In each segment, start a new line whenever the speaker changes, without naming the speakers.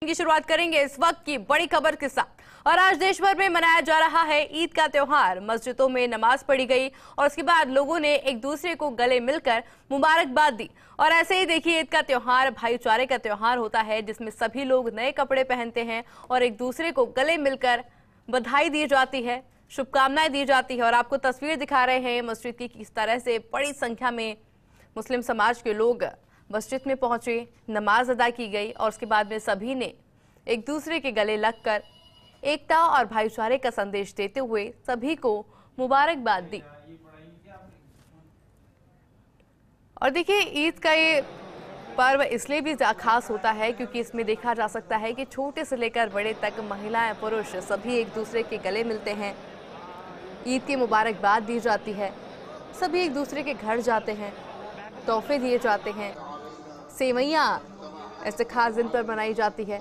की शुरुआत करेंगे इस वक्त की बड़ी खबर के साथ। और आज देश भर में मनाया जा रहा है ईद का त्योहार। मस्जिदों में नमाज पढ़ी गई और उसके बाद लोगों ने एक दूसरे को गले मिलकर मुबारकबाद दी। और ऐसे ही देखिए, ईद का त्योहार भाईचारे का त्योहार होता है, जिसमें सभी लोग नए कपड़े पहनते हैं और एक दूसरे को गले मिलकर बधाई दी जाती है, शुभकामनाएं दी जाती है। और आपको तस्वीर दिखा रहे हैं मस्जिद की, किस तरह से बड़ी संख्या में मुस्लिम समाज के लोग मस्जिद में पहुंचे, नमाज अदा की गई और उसके बाद में सभी ने एक दूसरे के गले लगकर एकता और भाईचारे का संदेश देते हुए सभी को मुबारकबाद दी। और देखिए, ईद का ये पर्व इसलिए भी खास होता है क्योंकि इसमें देखा जा सकता है कि छोटे से लेकर बड़े तक महिलाएं पुरुष सभी एक दूसरे के गले मिलते हैं, ईद की मुबारकबाद दी जाती है, सभी एक दूसरे के घर जाते हैं, तोहफे दिए जाते हैं, सेवैयां ऐसे खास दिन पर बनाई जाती है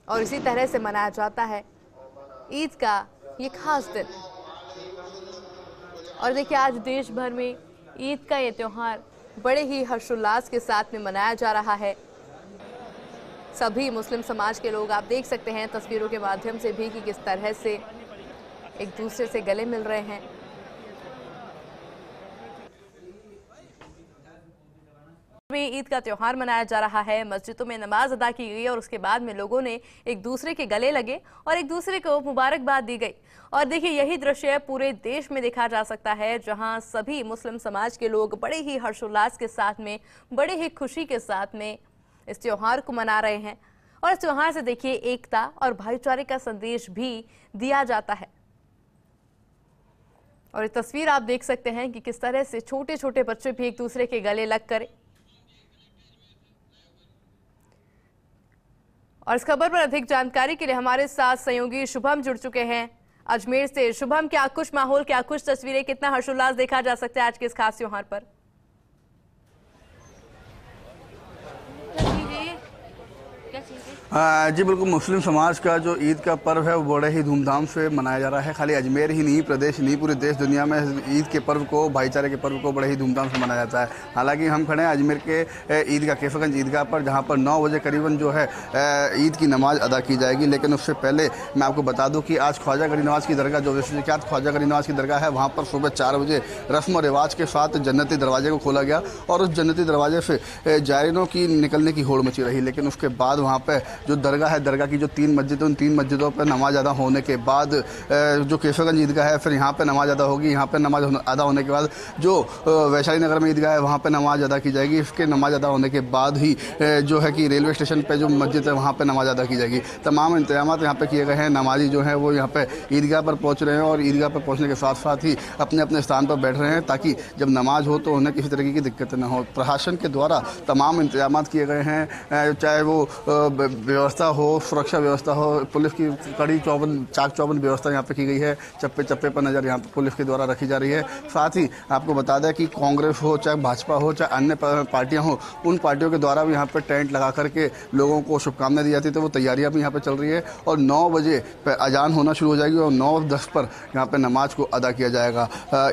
और इसी तरह से मनाया जाता है ईद का ये खास दिन। और देखिए, आज देश भर में ईद का ये त्योहार बड़े ही हर्षोल्लास के साथ में मनाया जा रहा है। सभी मुस्लिम समाज के लोग, आप देख सकते हैं तस्वीरों के माध्यम से भी कि किस तरह से एक दूसरे से गले मिल रहे हैं। ईद का त्योहार मनाया जा रहा है, मस्जिदों में नमाज अदा की गई और उसके बाद में लोगों ने एक दूसरे के गले लगे और एक दूसरे को मुबारकबाद दी गई। और देखिए, यही दृश्य पूरे देश में देखा जा सकता है, जहां सभी मुस्लिम समाज के लोग बड़े ही हर्षोल्लास के साथ में, बड़े ही खुशी के साथ में इस त्योहार को मना रहे हैं। और इस त्योहार से देखिए, एकता और भाईचारे का संदेश भी दिया जाता है। और ये तस्वीर आप देख सकते हैं कि किस तरह से छोटे छोटे बच्चे भी एक दूसरे के गले लगकर। और इस खबर पर अधिक जानकारी के लिए हमारे साथ सहयोगी शुभम जुड़ चुके हैं अजमेर से। शुभम, क्या कुछ माहौल, क्या कुछ तस्वीरें, कितना हर्षोल्लास देखा जा सकता है आज के इस खास त्योहार पर?
जी बिल्कुल, मुस्लिम समाज का जो ईद का पर्व है वो बड़े ही धूमधाम से मनाया जा रहा है। खाली अजमेर ही नहीं, प्रदेश नहीं, पूरे देश दुनिया में ईद के पर्व को, भाईचारे के पर्व को बड़े ही धूमधाम से मनाया जाता है। हालांकि हम खड़े हैं अजमेर के ईदगाह कैफगंज ईदगाह पर, जहां पर 9 बजे करीबन जो है ईद की नमाज अदा की जाएगी। लेकिन उससे पहले मैं आपको बता दूँ कि आज ख्वाजा गरीब नवाज की दरगाह, जो विश्वविख्यात ख्वाजा गरीब नवाज की दरगाह है, वहाँ पर सुबह 4 बजे रस्म और रिवाज के साथ जन्नती दरवाजे को खोला गया और उस जन्नती दरवाजे से जायरीनों की निकलने की होड़ मची रही। लेकिन उसके बाद वहाँ पर जो दरगाह है, दरगाह की जो 3 मस्जिद, उन 3 मस्जिदों पर नमाज अदा होने के बाद जो कैफगंज ईदगाह है, फिर यहाँ पे नमाज अदा होगी। यहाँ पे नमाज अदा होने के बाद जो वैशाली नगर में ईदगाह है, वहाँ पे नमाज अदा की जाएगी। इसके नमाज अदा होने के बाद ही जो है कि रेलवे स्टेशन पे जो मस्जिद है वहाँ पे नमाज अदा की जाएगी। तमाम इंतजाम यहाँ पे किए गए हैं। नमाजी जो है वो यहाँ पे ईदगाह पर पहुँच रहे हैं और ईदगाह पर पहुँचने के साथ साथ ही अपने अपने स्थान पर बैठ रहे हैं, ताकि जब नमाज हो तो उन्हें किसी तरीके की दिक्कत न हो। प्रशासन के द्वारा तमाम इंतजाम किए गए हैं, चाहे वो व्यवस्था हो, सुरक्षा व्यवस्था हो, पुलिस की कड़ी चाक चौबंद व्यवस्था यहाँ पे की गई है। चप्पे चप्पे पर नज़र यहाँ पे पुलिस के द्वारा रखी जा रही है। साथ ही आपको बता दें कि कांग्रेस हो, चाहे भाजपा हो, चाहे अन्य पार्टियां हो, उन पार्टियों के द्वारा भी यहाँ पे टेंट लगा करके लोगों को शुभकामनाएं दी जाती है। तो वो तैयारियाँ भी यहाँ पे चल रही है और 9 बजे पर अजान होना शुरू हो जाएगी और 9:10 पर यहाँ पर नमाज को अदा किया जाएगा।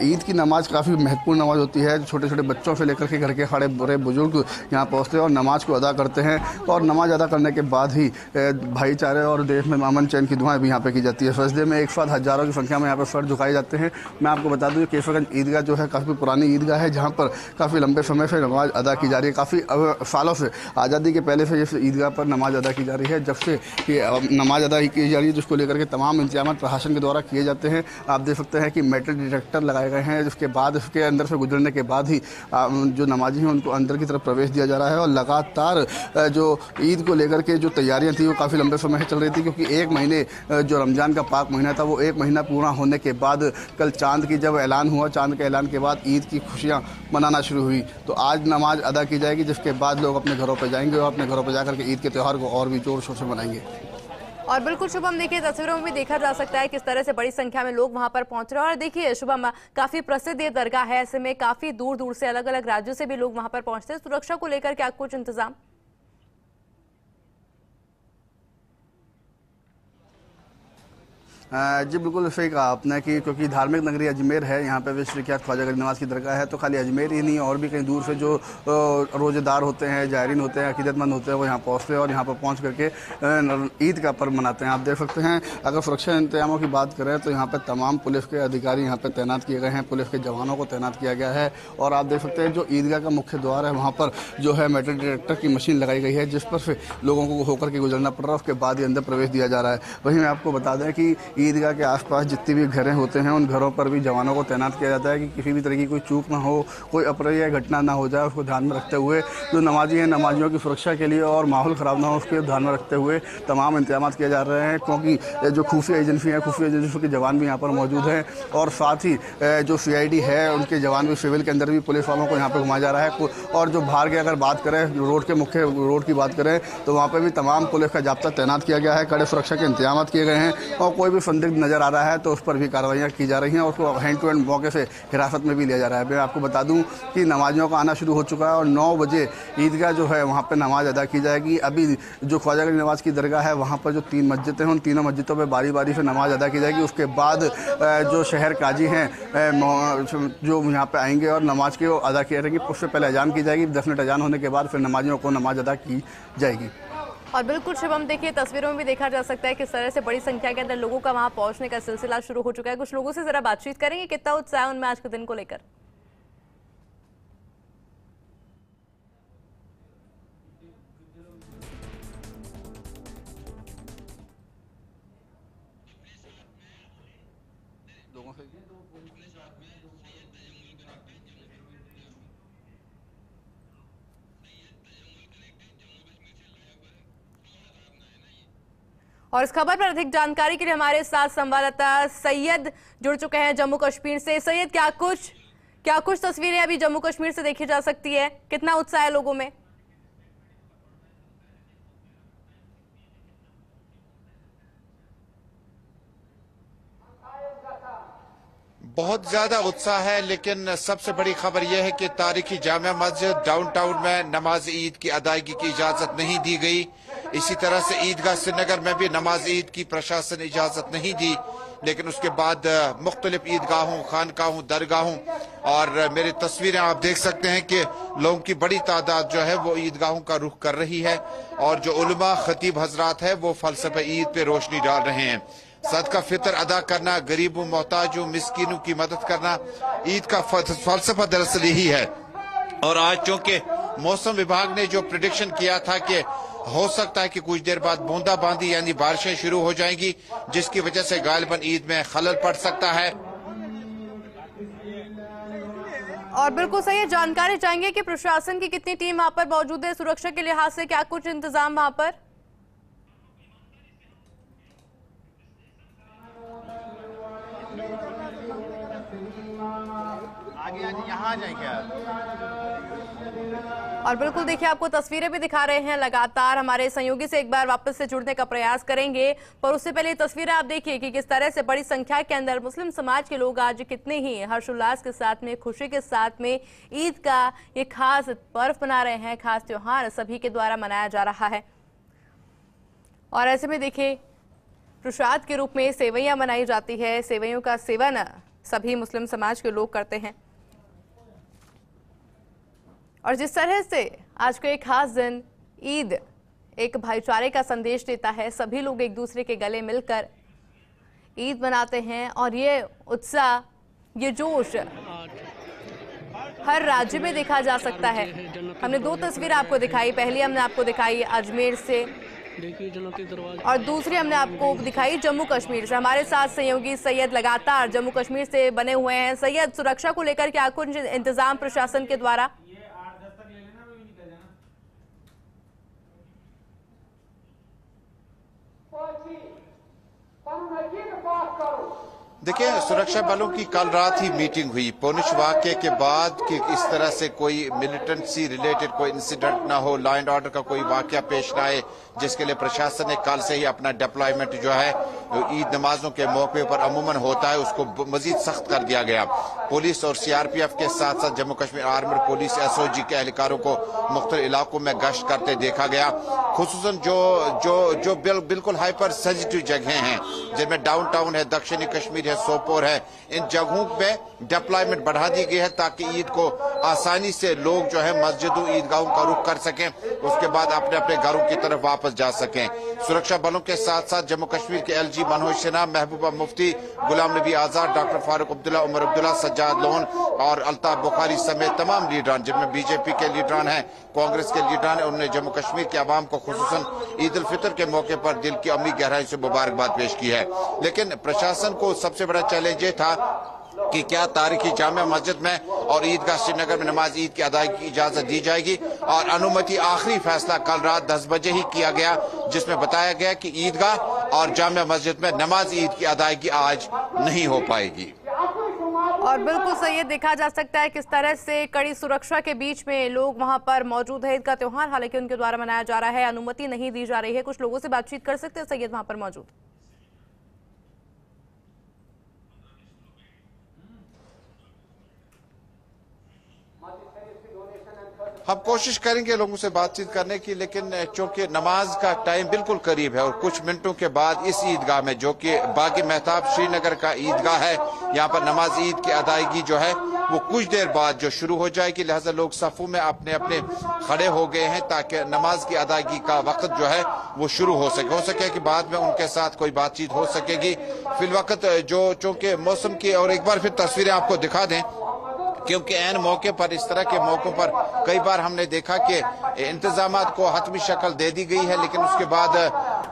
ईद की नमाज काफ़ी महत्वपूर्ण नमाज होती है। छोटे छोटे बच्चों से लेकर के घर के बड़े बड़े बुजुर्ग यहाँ पहुँचते हैं और नमाज को अदा करते हैं। और नमाज अदा करने के बाद ही भाईचारे और देश में अमन चैन की दुआएं भी यहाँ पे की जाती है। सजदे में एक साथ हजारों की संख्या में यहाँ पे सर झुकाए जाते हैं। मैं आपको बता दूँ, कैफगंज ईदगाह जो है काफ़ी पुरानी ईदगाह है, जहाँ पर काफ़ी लंबे समय से नमाज अदा की जा रही है। काफ़ी सालों से, आज़ादी के पहले से इस ईदगाह पर नमाज अदा की जा रही है। जब से ये नमाज अदा की जा रही है, जिसको लेकर के तमाम इंतजाम प्रशासन के द्वारा किए जाते हैं। आप देख सकते हैं कि मेटल डिटेक्टर लगाए गए हैं, जिसके बाद इसके अंदर से गुजरने के बाद ही जो नमाजी हैं उनको अंदर की तरफ प्रवेश दिया जा रहा है। और लगातार जो ईद को लेकर के जो तैयारियाँ थी वो काफ़ी लंबे समय से चल रही थी, क्योंकि 1 महीने जो रमज़ान का पाक महीना था, वो 1 महीना पूरा होने के बाद कल चांद की जब ऐलान हुआ, चांद के ऐलान के बाद ईद की खुशियाँ मनाना शुरू हुई। तो आज नमाज अदा की जाएगी, जिसके बाद लोग अपने घरों पर जाएंगे और अपने घरों पर जाकर के ईद के त्यौहार को और भी जोर शोर से मनाएंगे।
और बिल्कुल शुभम, देखिए तस्वीरों में भी देखा जा सकता है किस तरह से बड़ी संख्या में लोग वहां पर पहुंच रहे हैं। और देखिए शुभम, काफी प्रसिद्ध ये दरगाह है, ऐसे में काफी दूर दूर से, अलग अलग राज्यों से भी लोग वहां पर पहुंचते हैं। सुरक्षा को लेकर क्या कुछ इंतजाम?
जी बिल्कुल सही कहा आपने कि क्योंकि धार्मिक नगरी अजमेर है, यहाँ पे विश्व विख्यात ख्वाजा गरीब नवाज की दरगाह है, तो खाली अजमेर ही नहीं और भी कहीं दूर से जो रोज़ेदार होते हैं, जायरीन होते हैं, अकीदतमंद होते हैं, वो यहाँ पहुँचते हैं और यहाँ पर पहुँच करके ईद का पर्व मनाते हैं। आप देख सकते हैं, अगर सुरक्षा इंतजामों की बात करें तो यहाँ पर तमाम पुलिस के अधिकारी यहाँ पर तैनात किए गए हैं, पुलिस के जवानों को तैनात किया गया है। और आप देख सकते हैं जो ईदगाह का मुख्य द्वार है वहाँ पर जो है मेटल डिटेक्टर की मशीन लगाई गई है, जिस पर से लोगों को होकर के गुजरना पड़ रहा है, उसके बाद ही अंदर प्रवेश दिया जा रहा है। वहीं मैं आपको बता दें कि ईदगाह के आसपास जितनी भी घरें होते हैं उन घरों पर भी जवानों को तैनात किया जाता है कि किसी भी तरह की कोई चूक ना हो, कोई अप्रिय घटना ना हो जाए, उसको ध्यान में रखते हुए जो नमाजी हैं नमाजियों की सुरक्षा के लिए और माहौल ख़राब ना हो उसके ध्यान में रखते हुए तमाम इंतजाम किए जा रहे हैं। क्योंकि जो खुफिया एजेंसी हैं, खुफिया एजेंसियों के जवान भी यहाँ पर मौजूद हैं और साथ ही जो CID है उनके जवान भी सिविल के अंदर भी पुलिस वालों को यहाँ पर घुमाया जा रहा है। और जो बाहर की अगर बात करें रोड के मुख्य रोड की बात करें तो वहाँ पर भी तमाम पुलिस का जाब्ता तैनात किया गया है, कड़े सुरक्षा के इंतजाम किए गए हैं और कोई भी संदिग्ध नजर आ रहा है तो उस पर भी कार्रवाइयाँ की जा रही हैं और उसको हैंड टू हैंड मौके से हिरासत में भी लिया जा रहा है। मैं आपको बता दूं कि नमाजियों का आना शुरू हो चुका है और 9 बजे ईदगाह जो है वहाँ पे नमाज अदा की जाएगी। अभी जो ख्वाजा गरीब नवाज की दरगाह है वहाँ पर जो 3 मस्जिदें हैं उन तीनों मस्जिदों पर बारी बारी से नमाज अदा की जाएगी। उसके बाद जो शहर काजी हैं जो यहाँ पे आएंगे और नमाज की अदा की जाएगी, उससे पहले अजान की जाएगी। 10 मिनट अजान होने के बाद फिर नमाजियों को नमाज अदा की जाएगी।
और बिल्कुल शुभम, देखिए तस्वीरों में भी देखा जा सकता है किस तरह से बड़ी संख्या के अंदर लोगों का वहां पहुंचने का सिलसिला शुरू हो चुका है। कुछ लोगों से जरा बातचीत करेंगे, कितना उत्साह है उनमें आज के दिन को लेकर। और इस खबर पर अधिक जानकारी के लिए हमारे साथ संवाददाता सैयद जुड़ चुके हैं जम्मू कश्मीर से। सैयद, क्या कुछ तस्वीरें अभी जम्मू कश्मीर से देखी जा सकती है, कितना उत्साह है लोगों में?
बहुत ज्यादा उत्साह है, लेकिन सबसे बड़ी खबर यह है कि तारीखी जामिया मस्जिद डाउनटाउन में नमाज ईद की अदायगी की इजाजत नहीं दी गई। इसी तरह से ईदगाह श्रीनगर में भी नमाज ईद की प्रशासन इजाजत नहीं दी, लेकिन उसके बाद मुख्तलिफ ईदगाहों, खानकाहों, दरगाहों और मेरी तस्वीरें आप देख सकते हैं कि लोगों की बड़ी तादाद जो है वो ईदगाहों का रुख कर रही है और जो उलमा खतीब हजरात है वो फलसफे ईद पे रोशनी डाल रहे हैं। सदका फितर अदा करना, गरीबों, मोहताजों, मिस्कीनों की मदद करना ईद का फलसफा दरअसल यही है। और आज चूंकि मौसम विभाग ने जो प्रिडिक्शन किया था कि हो सकता है कि कुछ देर बाद बूंदाबांदी यानी बारिशें शुरू हो जाएंगी, जिसकी वजह से गालिबन ईद में खलल पड़ सकता है।
और बिल्कुल सही है, जानकारी चाहेंगे कि प्रशासन की कितनी टीम वहां पर मौजूद है, सुरक्षा के लिहाज से क्या कुछ इंतजाम वहां पर?
आगे यहाँ आ जाएंगे।
और बिल्कुल देखिए, आपको तस्वीरें भी दिखा रहे हैं लगातार। हमारे सहयोगी से एक बार वापस से जुड़ने का प्रयास करेंगे, पर उससे पहले तस्वीरें आप देखिए कि किस तरह से बड़ी संख्या के अंदर मुस्लिम समाज के लोग आज कितने ही हर्षोल्लास के साथ में, खुशी के साथ में ईद का ये खास पर्व मना रहे हैं। खास त्योहार सभी के द्वारा मनाया जा रहा है और ऐसे में देखिए प्रसाद के रूप में सेवैयां बनाई जाती है। सेवैयों का सेवन सभी मुस्लिम समाज के लोग करते हैं और जिस तरह से आज का एक खास दिन ईद एक भाईचारे का संदेश देता है, सभी लोग एक दूसरे के गले मिलकर ईद मनाते हैं और ये उत्साह, ये जोश हर राज्य में देखा जा सकता है। हमने 2 तस्वीर आपको दिखाई, पहली हमने आपको दिखाई अजमेर से और दूसरी हमने आपको दिखाई जम्मू कश्मीर से। हमारे साथ सहयोगी सैयद लगातार जम्मू कश्मीर से बने हुए हैं। सैयद, सुरक्षा को लेकर क्या कुछ इंतजाम प्रशासन के द्वारा?
देखिए, सुरक्षा बलों की कल रात ही मीटिंग हुई पुंछ वाक़े के बाद कि इस तरह से कोई मिलिटेंसी रिलेटेड कोई इंसिडेंट ना हो, लॉ एंड ऑर्डर का कोई वाक़या पेश ना आए, जिसके लिए प्रशासन ने कल से ही अपना डिप्लॉयमेंट जो है ईद नमाजों के मौके पर अमूमन होता है उसको मजीद सख्त कर दिया गया। पुलिस और सीआरपीएफ के साथ साथ Jammu Kashmir armed police SOG के एहलकारों को मुख्तलिफ इलाकों में गश्त करते देखा गया। खुसूसन जो बिल्कुल हाइपर सेंसिटिव जगह हैं, जिनमें डाउन टाउन है, दक्षिणी कश्मीर है, सोपोर है, इन जगहों पे डिप्लॉयमेंट बढ़ा दी गई है ताकि ईद को आसानी से लोग जो है मस्जिदों ईदगाहों का रुख कर सकें, उसके बाद अपने अपने घरों की तरफ वापस जा सकें। सुरक्षा बलों के साथ साथ जम्मू कश्मीर के LG Manoj Sinha, Mehbooba Mufti, Ghulam Nabi Azad, doctor Farooq Abdullah, Omar Abdullah, Sajjad loan और अल्ताफ बुखारी समेत तमाम लीडरान, जिनमें बीजेपी के लीडरान हैं, कांग्रेस के लीडरान, उन्होंने जम्मू कश्मीर के अवाम को खुसूसन ईद उल फितर के मौके पर दिल की अमीर गहराई से मुबारकबाद पेश की है। लेकिन प्रशासन को सबसे बड़ा चैलेंज ये था कि क्या तारीखी जामिया मस्जिद में और ईदगाह श्रीनगर में नमाज ईद की अदायगी की इजाजत दी जाएगी, और अनुमति आखिरी फैसला कल रात 10 बजे ही किया गया, जिसमें बताया गया कि ईदगाह और जामिया मस्जिद में नमाज ईद की अदायगी आज नहीं हो पाएगी।
और बिल्कुल सही देखा जा सकता है किस तरह से कड़ी सुरक्षा के बीच में लोग वहां पर मौजूद है। ईद का त्योहार हालांकि उनके द्वारा मनाया जा रहा है, अनुमति नहीं दी जा रही है। कुछ लोगों से बातचीत कर सकते हैं सैयद वहां पर मौजूद।
हम कोशिश करेंगे लोगों से बातचीत करने की, लेकिन चूंकि नमाज का टाइम बिल्कुल करीब है और कुछ मिनटों के बाद इस ईदगाह में, जो कि बागी मेहताब श्रीनगर का ईदगाह है, यहाँ पर नमाज ईद की अदायगी जो है वो कुछ देर बाद जो शुरू हो जाएगी। लिहाजा लोग सफों में अपने अपने खड़े हो गए हैं ताकि नमाज की अदायगी का वक्त जो है वो शुरू हो सके कि बाद में उनके साथ कोई बातचीत हो सकेगी। फिलवक्त जो चूंकि मौसम की, और एक बार फिर तस्वीरें आपको दिखा दें, क्योंकि ऐन मौके पर, इस तरह के मौकों पर कई बार हमने देखा कि इंतजामात को हतमी शक्ल दे दी गई है, लेकिन उसके बाद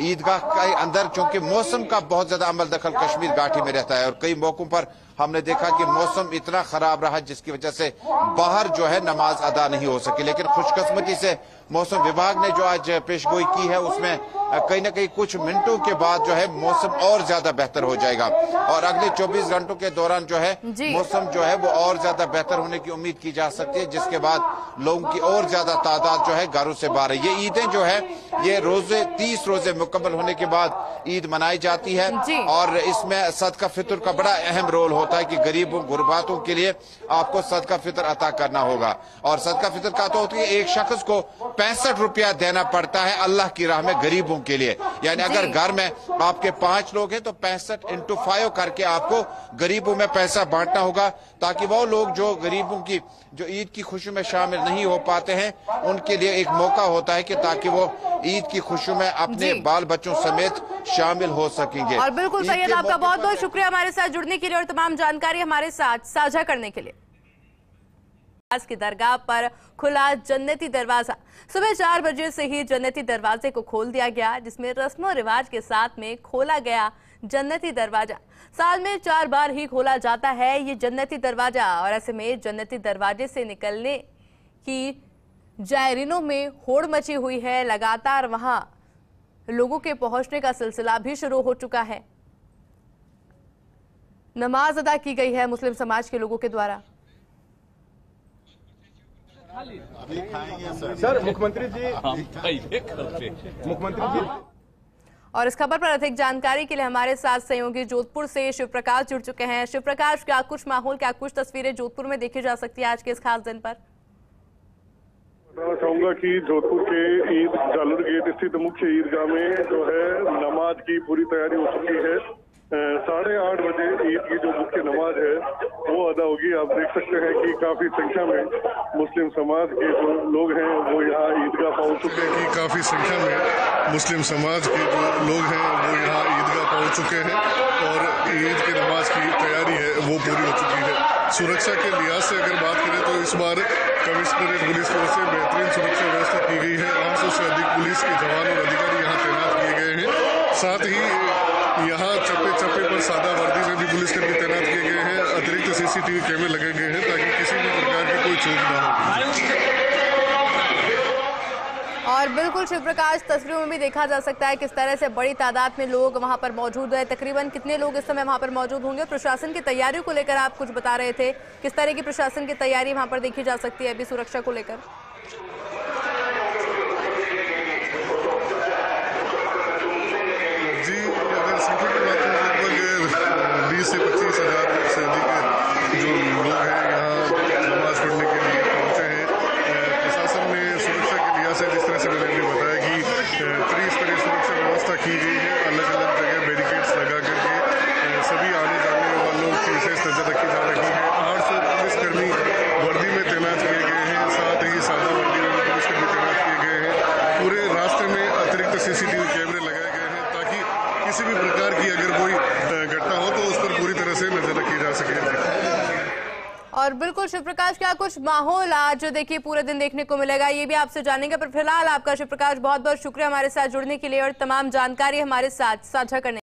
ईदगाह के अंदर चूंकि मौसम का बहुत ज्यादा अमल दखल कश्मीर घाटी में रहता है और कई मौकों पर हमने देखा कि मौसम इतना खराब रहा जिसकी वजह से बाहर जो है नमाज अदा नहीं हो सकी। लेकिन खुशकिस्मती से मौसम विभाग ने जो आज पेशगोई की है उसमें कहीं ना कहीं कुछ मिनटों के बाद जो है मौसम और ज्यादा बेहतर हो जाएगा और अगले 24 घंटों के दौरान जो है मौसम जो है वो और ज्यादा बेहतर होने की उम्मीद की जा सकती है, जिसके बाद लोगों की और ज्यादा तादाद जो है घरों से बाहर है। ये ईदें जो है ये रोजे 30 रोजे मुकम्मल होने के बाद ईद मनाई जाती है और इसमें सदका फितर का बड़ा अहम रोल होता है कि गरीबों गुरबातों के लिए आपको सदका फितर अता करना होगा। और सदका फितर का तो होती है एक शख्स को 65 रुपया देना पड़ता है अल्लाह की राह में गरीबों के लिए, यानी अगर घर में आपके 5 लोग हैं तो 65 × 5 करके आपको गरीबों में पैसा बांटना होगा, ताकि वो लोग जो गरीबों की जो ईद की खुशी में शामिल नहीं हो पाते हैं उनके लिए एक मौका होता है कि ताकि वो ईद की खुशी में अपने बाल बच्चों समेत शामिल हो सकेंगे।
और बिल्कुल सैयद, आपका बहुत बहुत शुक्रिया हमारे साथ जुड़ने के लिए और तमाम जानकारी हमारे साथ साझा करने के लिए। की दरगाह पर खुला जन्नती दरवाजा। सुबह 4 बजे से ही जन्नती दरवाजे को खोल दिया गया, जिसमें रस्मों रिवाज के साथ में खोला गया जन्नती दरवाजा। साल में 4 बार ही खोला जाता है ये जन्नती दरवाजा और ऐसे में जन्नती दरवाजे से निकलने की जायरीनों में होड़ मची हुई है। लगातार वहां लोगों के पहुंचने का सिलसिला भी शुरू हो चुका है। नमाज अदा की गई है मुस्लिम समाज के लोगों के द्वारा।
सर मुख्यमंत्री जी
और इस खबर पर अधिक जानकारी के लिए हमारे साथ सहयोगी जोधपुर से शिव प्रकाश जुड़ चुके हैं। शिव प्रकाश, क्या कुछ माहौल, क्या कुछ तस्वीरें जोधपुर में देखी जा सकती है आज के इस खास दिन पर?
बताना चाहूंगा कि जोधपुर के ईद जालूर गेट स्थित मुख्य ईदगाह में जो है नमाज की पूरी तैयारी हो चुकी है। 8:30 बजे ईद की जो मुख्य नमाज है वो अदा होगी। आप देख सकते हैं कि काफी संख्या में मुस्लिम समाज के जो लोग हैं वो यहाँ ईदगाह पहुंच चुके हैं। काफी संख्या में मुस्लिम समाज के जो लोग हैं वो यहाँ ईदगाह पहुंच चुके हैं और ईद की नमाज की तैयारी है वो पूरी हो चुकी है। सुरक्षा के लिहाज से अगर बात करें तो इस बार कमिश्नरेट पुलिस फोर्स से बेहतरीन सुरक्षा व्यवस्था की गई है। 800 से अधिक पुलिस के जवान और अधिकारी यहाँ तैनात किए गए हैं। साथ ही यहाँ चप्पे चप्पे पर सादा वर्दी में भी पुलिसकर्मी तैनात किए गए हैं। अतिरिक्त सीसीटीवी कैमरे लगे गए हैं ताकि किसी भी प्रकार की कोई चूक न हो।
और बिल्कुल शिव प्रकाश, तस्वीरों में भी देखा जा सकता है किस तरह से बड़ी तादाद में लोग वहां पर मौजूद है। तकरीबन कितने लोग इस समय वहां पर मौजूद होंगे? प्रशासन की तैयारियों को लेकर आप कुछ बता रहे थे, किस तरह की प्रशासन की तैयारी वहां पर देखी जा सकती है अभी सुरक्षा को लेकर?
जी, अगर संख्या की बात करें लगभग 20 से 25 हज़ार से अधिक जो लोग हैं यहाँ नमाज पढ़ने के लिए पहुँचे हैं। प्रशासन ने सुरक्षा के लिहाज से जिस तरह से मैंने अभी बताया कि कड़ी सुरक्षा व्यवस्था की गई है। अलग अलग जगह बैरिकेड्स लगा करके सभी आने जाने वालों की विशेष नजर रखी जा रही है। 800 पुलिसकर्मी वर्दी में तैनात किए गए हैं, साथ ही सादा वर्दी में पुलिसकर्मी तैनात किए गए हैं। पूरे रास्ते में अतिरिक्त CCTV कैमरे लगाए गए हैं ताकि किसी भी प्रकार की अगर कोई घटना हो तो उस पर पूरी तरह से नजर रखी जा सके।
और बिल्कुल शिव प्रकाश, क्या कुछ माहौल आज देखिए पूरे दिन देखने को मिलेगा, ये भी आपसे जानेंगे। पर फिलहाल आपका शिव प्रकाश बहुत बहुत शुक्रिया हमारे साथ जुड़ने के लिए और तमाम जानकारी हमारे साथ साझा करने